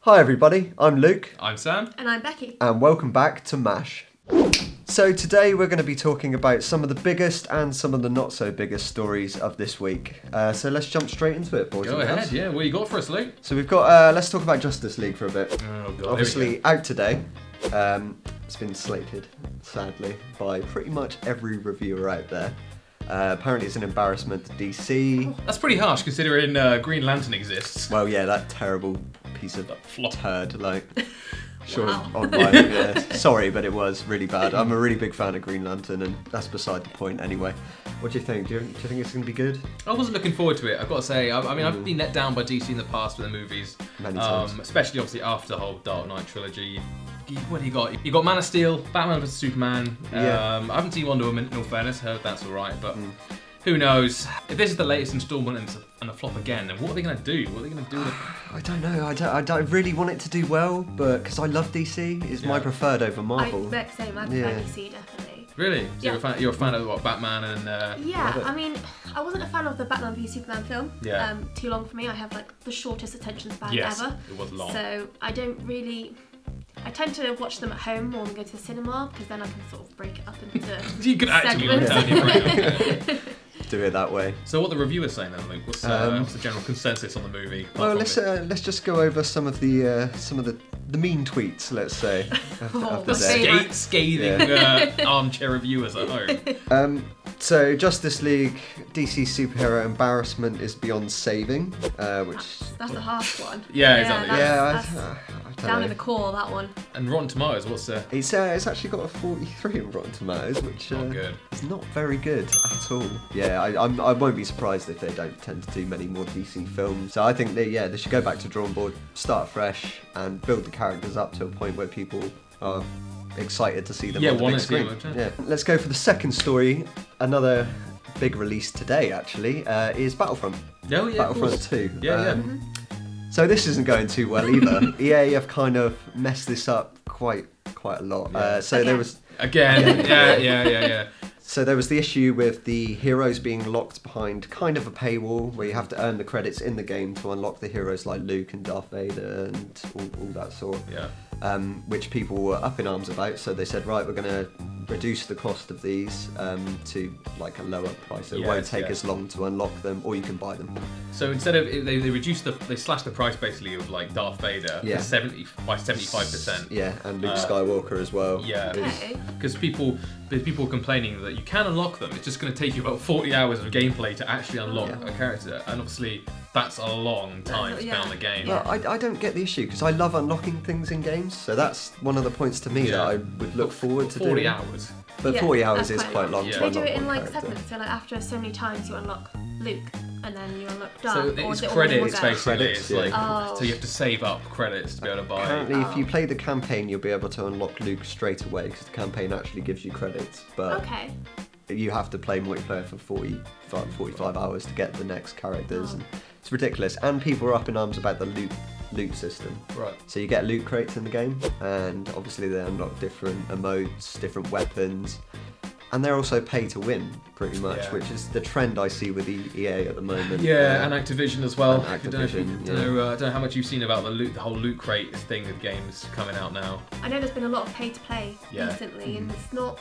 Hi everybody, I'm Luke. I'm Sam. And I'm Becky. And welcome back to MASH. So today we're going to be talking about some of the biggest and some of the not so biggest stories of this week. So let's jump straight into it, boys. Go ahead, yeah. What you got for us, Luke? So we've got, let's talk about Justice League for a bit. Oh, God. Obviously out today. It's been slated, sadly, by pretty much every reviewer out there. Apparently it's an embarrassment to DC. That's pretty harsh considering Green Lantern exists. Well, yeah, that terrible piece of flop turd, like... Sure, Wow. online, yeah. Sorry, but it was really bad. I'm a really big fan of Green Lantern, and that's beside the point anyway. What do you think? Do you think it's going to be good? I wasn't looking forward to it, I've got to say. I mean, I've been let down by DC in the past with the movies. Many times. Especially, obviously, after the whole Dark Knight trilogy. What do you got? You got Man of Steel, Batman vs Superman. Yeah. I haven't seen Wonder Woman, in all fairness. Heard that's alright, but... Who knows? If this is the latest instalment and a flop again, then what are they going to do? What are they going to do with it? I don't know. I don't really want it to do well, but because I love DC, it's my preferred over Marvel. I prefer DC, definitely. Really? So Yeah. you're a fan of what, Batman and... Yeah, I mean, I wasn't a fan of the Batman v Superman film. Yeah. Too long for me. I have like the shortest attention span Yes, ever. it was long. So I don't really... I tend to watch them at home more than go to the cinema, because then I can sort of break it up into You could actually look segments. down your brain. Do it that way. So what the reviewers saying then, Luke? What's the general consensus on the movie? Well, let's just go over some of the mean tweets, let's say, of the day. Scathing armchair reviewers at home. So Justice League DC superhero embarrassment is beyond saving, which That's the harsh one. Yeah, exactly. That's I don't down know. in the core, that one. And Rotten Tomatoes, what's the... It's actually got a 43 in Rotten Tomatoes, which Not good. is not very good at all. Yeah, I won't be surprised if they don't tend to do many more DC films. So I think they should go back to drawing board, start fresh, and build the characters up to a point where people are excited to see them on the big screen. Yeah. Let's go for the second story. Another big release today, actually, is Battlefront. Oh, yeah, Battlefront 2. Yeah, So this isn't going too well either. EA have kind of messed this up quite a lot. So Again. there was Again, yeah. So there was the issue with the heroes being locked behind kind of a paywall where you have to earn the credits in the game to unlock the heroes like Luke and Darth Vader and all that sort. Yeah. Which people were up in arms about. So they said, right, we're going to reduce the cost of these to like a lower price. So it won't take as long to unlock them, or you can buy them. So instead of they slashed the price basically of like Darth Vader by 75%. Yeah, and Luke Skywalker as well. Yeah, Okay. because people were complaining that you can unlock them. It's just going to take you about 40 hours of gameplay to actually unlock a character, and obviously that's a long time to spend on the game. Well, I don't get the issue because I love unlocking things in games, so that's one of the points to me that I would look forward to 40 doing. hours. But 40 hours is quite long Yeah. to They unlock do it in one like character. segments, so like after so many times you unlock Luke, and then you unlock Darth, So or it's is it all in one credits go? basically. Credits, It's yeah. like so you have to save up credits to be able to buy. Apparently, if you play the campaign, you'll be able to unlock Luke straight away because the campaign actually gives you credits. But Okay. you have to play multiplayer for 45 hours to get the next characters. And it's ridiculous. And people are up in arms about the loot system. Right. So you get loot crates in the game, and obviously they unlock different emotes, different weapons. And they're also pay to win, pretty much, which is the trend I see with EA at the moment. Yeah, and Activision as well. And I Activision, don't know how much you've seen about the whole loot crate thing with games coming out now. I know there's been a lot of pay to play Yeah. recently, and it's not.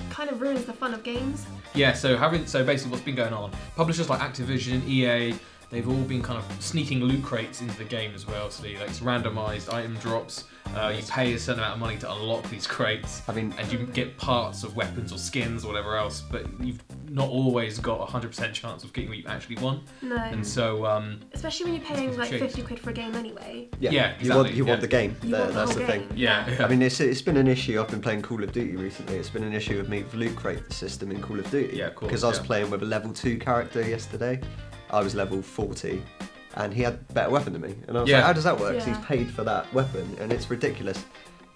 Kind of ruins the fun of games. Yeah, so basically what's been going on, publishers like Activision, EA, they've all been kind of sneaking loot crates into the game as well. So like it's randomized item drops. You pay a certain amount of money to unlock these crates. And you get parts of weapons or skins or whatever else, but you've not always got a 100% chance of getting what you actually want. No. And so especially when you're paying like 50 quid for a game anyway. Yeah, exactly. You want the game. You want the That's whole the thing. game. Yeah. I mean, it's been an issue. I've been playing Call of Duty recently. It's been an issue with me with loot crate system in Call of Duty. Yeah, of course, because I was playing with a level 2 character yesterday. I was level 40. And he had a better weapon than me. And I was like, how does that work? 'Cause he's paid for that weapon. And it's ridiculous.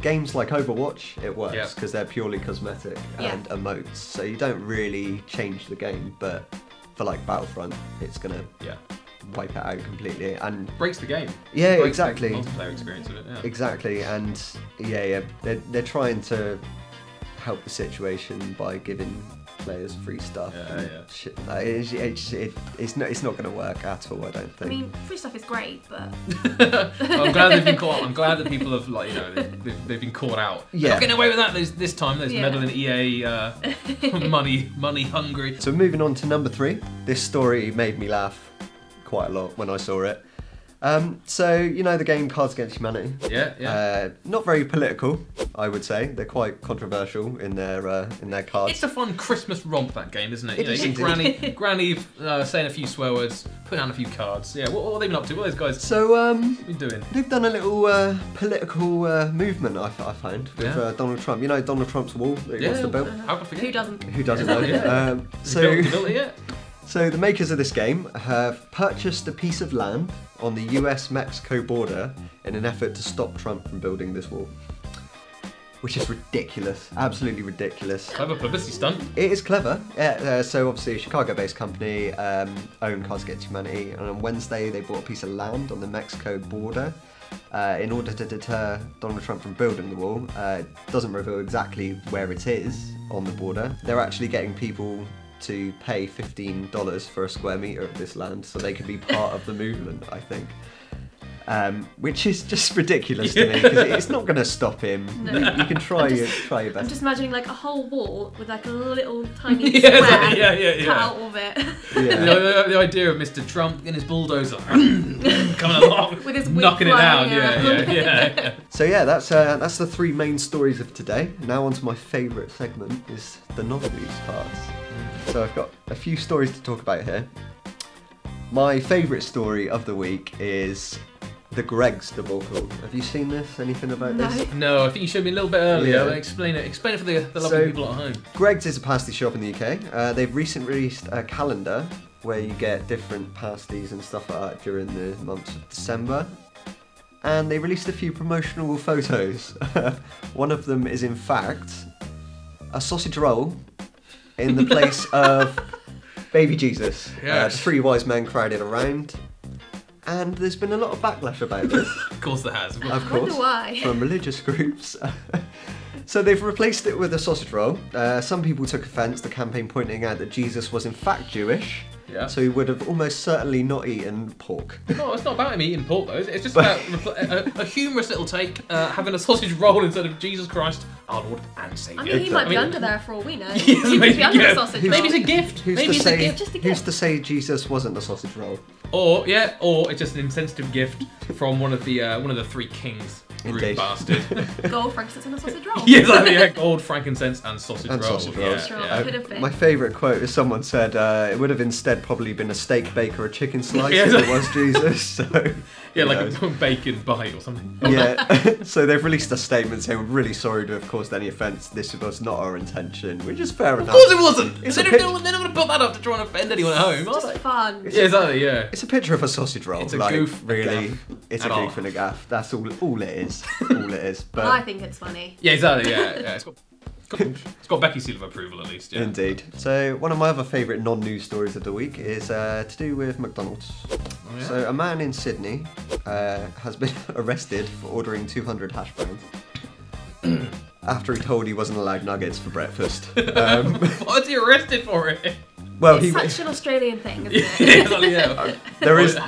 Games like Overwatch, it works because they're purely cosmetic and emotes. So you don't really change the game. But for like Battlefront, it's going to wipe it out completely. And breaks the game. Yeah, breaks exactly. The multiplayer experience of it, Exactly. And they're trying to help the situation by giving players free stuff. Yeah. Shit, it's not going to work at all, I don't think. I mean, free stuff is great, but Well, I'm glad they've been caught. I'm glad that people have, like, they've been caught out. Yeah. Not getting away with that this time. There's meddling EA money hungry. So moving on to number 3. This story made me laugh quite a lot when I saw it. So you know the game Cards Against Humanity. Yeah. Not very political, I would say. They're quite controversial in their cards. It's a fun Christmas romp, that game, isn't it? It is you get Granny saying a few swear words, putting down a few cards. Yeah. What have they been up to? What are those guys been doing? They've done a little political movement. I found with Donald Trump. You know Donald Trump's wall that he wants to build. How could I forget? Who doesn't know? Yeah. So built it yet? So the makers of this game have purchased a piece of land on the US-Mexico border in an effort to stop Trump from building this wall. Which is ridiculous, absolutely ridiculous. Clever publicity stunt. It is clever. So obviously a Chicago-based company own Cards Against Humanity, and on Wednesday they bought a piece of land on the Mexico border in order to deter Donald Trump from building the wall. It doesn't reveal exactly where it is on the border. They're actually getting people to pay $15 for a square metre of this land so they could be part of the movement, I think. Which is just ridiculous to me, because it's not going to stop him. No. You can try your best. I'm just imagining like a whole wall with like a little tiny Yeah, square cut out of it. Yeah. The idea of Mr. Trump in his bulldozer coming along, with his knocking it down. flying Yeah. So yeah, that's the 3 main stories of today. Now on to my favourite segment, is the novelties parts. So I've got a few stories to talk about here. My favourite story of the week is the Greggs debacle. Have you seen this? Anything about this? No, I think you showed me a little bit earlier. Yeah. Explain it for the lovely people at home. Greggs is a pasty shop in the UK. They've recently released a calendar where you get different pasties and stuff like that during the months of December. And they released a few promotional photos. One of them is in fact a sausage roll in the place of baby Jesus. Yes. 3 wise men crowded around. And there's been a lot of backlash about this. Of course there has. Of I course. wonder why. From religious groups. So they've replaced it with a sausage roll. Some people took offence, the campaign pointing out that Jesus was in fact Jewish. Yeah. So he would have almost certainly not eaten pork. No, it's not about him eating pork though. It's just about a humorous little take, having a sausage roll instead of Jesus Christ, our Lord and Saviour. I mean, he might be under there for all we know. He He could be under a sausage roll. Maybe it's a gift. Who's Maybe to it's say, a gift. Just a who's gift. to say Jesus wasn't a sausage roll? Or it's just an insensitive gift from one of the 3 kings. Rude Indeed. bastard. Gold, frankincense, and a sausage roll. Yeah, gold, frankincense, and sausage And roll. sausage rolls. Yeah. Could have been. My favourite quote is someone said it would have instead probably been a steak bake or a chicken slice Yeah. if it was Jesus. So Yeah, who like knows? a bacon bite or something. Yeah, so they've released a statement saying, we're really sorry to have caused any offence, this was not our intention, which is fair enough. Of course it wasn't! It's They're a not going to put that up to try and offend anyone at home, are Just they? fun. Yeah, exactly, yeah. It's a picture of a sausage roll. It's a like, goof, a really. gaff, It's a and goof all. and a gaff. That's all it is. All it is. But I think it's funny. Yeah, exactly, yeah. It's got Becky's seal of approval at least, yeah. indeed. So one of my other favourite non-news stories of the week is to do with McDonald's. Oh, yeah? So a man in Sydney has been arrested for ordering 200 hash browns after he told he wasn't allowed nuggets for breakfast. Why was he arrested for it? Well, It's such an Australian thing, isn't Yeah, it? exactly, yeah.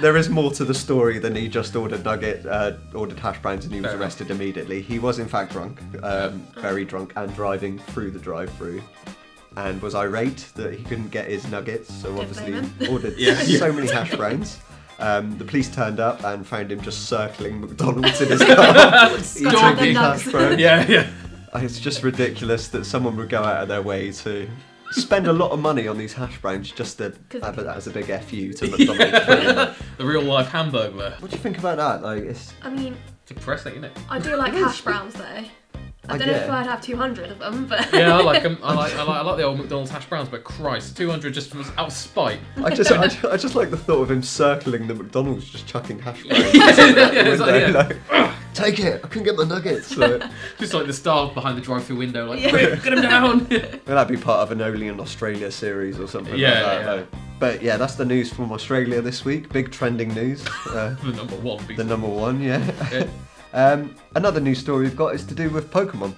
there is more to the story than he just ordered ordered hash browns and he was Fair arrested immediately. He was in fact drunk, very drunk, and driving through the drive-through, and was irate that he couldn't get his nuggets. So Don't obviously blame him. ordered Yeah. so many hash browns. The police turned up and found him just circling McDonald's in his car, eating Stalking. hash browns. Yeah. It's just ridiculous that someone would go out of their way to spend a lot of money on these hash browns just to have it as a big FU to McDonald's. The real life Hamburglar. What do you think about that? Like, it's I mean, It's depressing, isn't it? I do like hash browns though. I don't know if I'd have 200 of them, but Yeah, I like them. I like the old McDonald's hash browns, but Christ, 200 just from out of spite. I just like the thought of him circling the McDonald's, just chucking hash browns. It's like, yeah. Like, take it! I couldn't get my nuggets. Like, Just like the staff behind the drive-through window, like, Yeah. quick, get him down. will that be part of an Only in Australia series or something Yeah, like that? yeah. Like, but yeah, that's the news from Australia this week. Big trending news. The number one piece. The number one, yeah. Yeah. Another news story we've got is to do with Pokemon.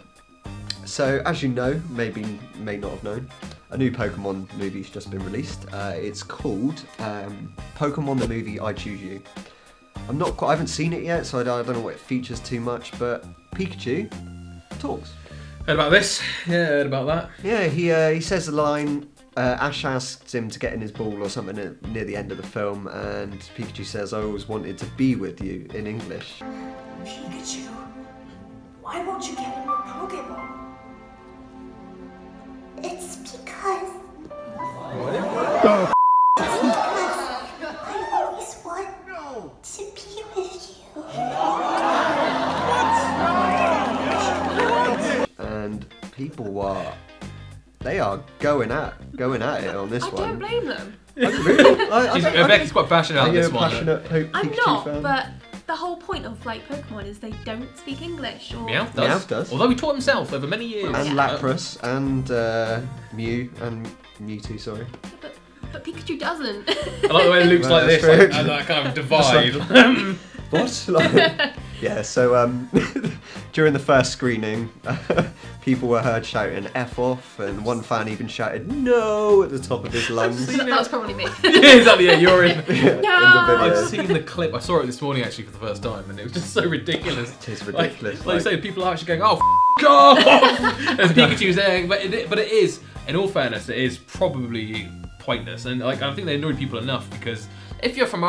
So, as you know, may not have known, a new Pokemon movie's just been released. It's called Pokemon the Movie I Choose You. I haven't seen it yet, so I don't know what it features too much, but Pikachu talks. Heard about this? Yeah, heard about that. Yeah, he says a line. Ash asks him to get in his ball or something near the end of the film, and Pikachu says, "I always wanted to be with you," in English. Pikachu, why won't you get in your Pokeball? It's because... I always want to be with you. And people are going at it on this one. I don't blame them. Really? Becky's quite passionate about this one. Passionate I'm Pikachu not, fan? but the whole point of like Pokemon is they don't speak English. Or... Meowth Meowth does. Although he taught himself over many years. And Lapras and Mew and Mewtwo, sorry. But Pikachu doesn't. I like the way it looks like this, true. like, as that kind of divide. What? Yeah, so during the first screening, people were heard shouting F off, and one fan even shouted "No" at the top of his lungs. That was probably me. Yeah, exactly, yeah, you're in. No! In the I've video. seen the clip, I saw it this morning actually for the first time, and it was just so ridiculous. It is ridiculous. Like you say, people are actually going, "Oh, f*** off!" As Pikachu's there, but it is, in all fairness, it is probably pointless, and like I think they annoyed people enough because if you're from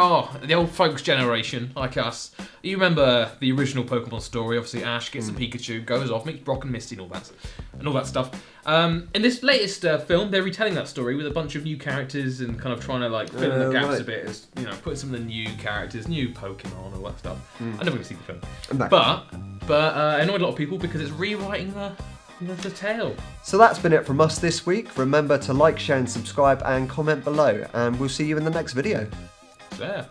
the old folks generation like us, you remember the original Pokemon story. Obviously, Ash gets a Pikachu, goes off, makes Brock and Misty and all that stuff. In this latest film, they're retelling that story with a bunch of new characters and kind of trying to like fill in the gaps a bit, as you know, put some of the new characters, new Pokemon, all that stuff. I'm never gonna see the film, but annoyed a lot of people because it's rewriting the tale. So that's been it from us this week. Remember to like, share and subscribe and comment below, and we'll see you in the next video. There.